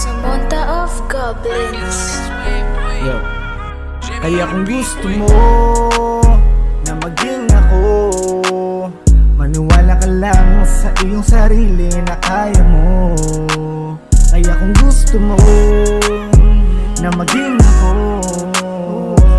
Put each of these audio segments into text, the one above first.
Samantha of Goblins. Yo. Kaya kung gusto mo na maging ako, maniwala ka lang sa iyong sarili na kaya mo. Kaya kung gusto mo na maging ako,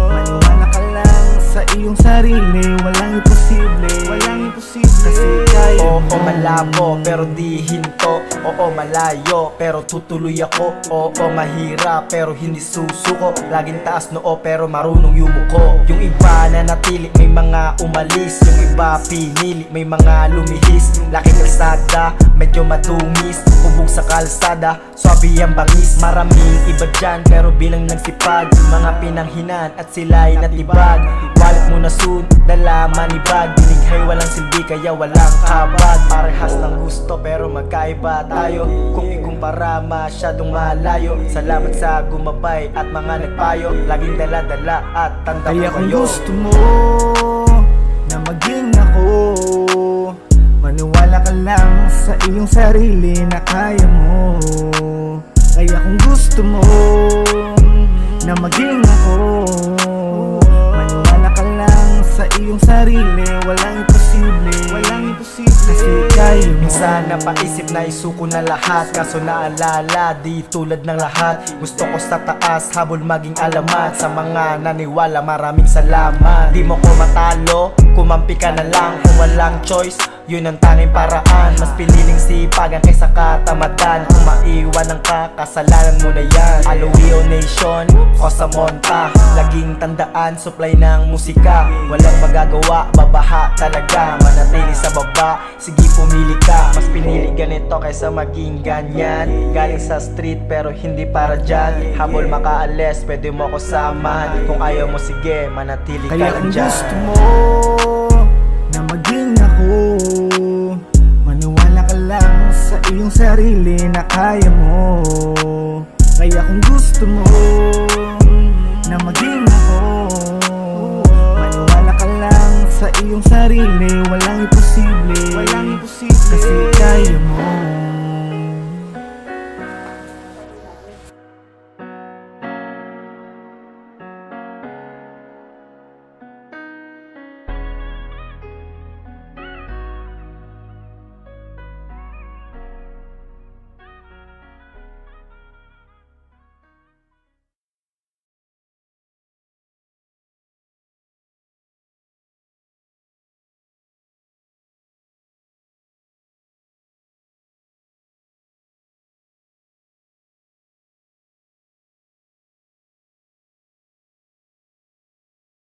maniwala ka lang sa iyong sarili. Walang imposible, walang imposible. Kasi kaya oo, malabo pero di hinto. Oo, malayo pero tutuloy ako. Oo, mahirap pero hindi susuko. Laging taas noo pero marunong yumuko. Yung iba na natili, may mga umalis. Yung iba pinili, may mga lumihis. Laking kalsada, medyo madungis. Hubog sa kalsada, swabe ang bangis. Maraming iba dyan pero bilang nagsipag. Mga pinanghinan at sila'y natibag. Wallet mo na soon, dala manibag. Binighay walang silbi kaya walang kabag. Parehas ng gusto pero magkaiba tayo. Kung ikumpara masyadong malayo. Salamat sa gumabay at mga nagpayo. Laging dala-dala at tanda ko kayo. Kaya kung gusto mo na maging ako, maniwala ka lang sa iyong sarili na kaya mo. Kaya kung gusto mo na maging ako, maniwala ka lang sa iyong sarili. Walang imposible, walang imposible. Kasi kaya mo. Minsan napaisip na isuko na lahat, kaso naalala di tulad ng lahat. Gusto ko sa taas, habol maging alamat. Sa mga naniwala maraming salamat. Di mo ko matalo, kumampi ka na lang. Kung walang choice, yun ang tanging paraan. Mas piniling sipagan kaysa katamadan. Kung maiwan ang kasalanan mo na yan. Alawio Nation o Samantha, laging tandaan, supply ng musika. Walang magagawa, babaha talaga. Manatili sa baba, sige pumili ka. Mas pinili ganito kaysa maging ganyan. Galing sa street pero hindi para dyan. Habol makaalis, pwede mo ko samahan. Kung ayaw mo sige, manatili ka kaya lang kung dyan. gusto mo na maging ako, maniwala ka lang sa iyong sarili na kaya mo. Kaya kung gusto mo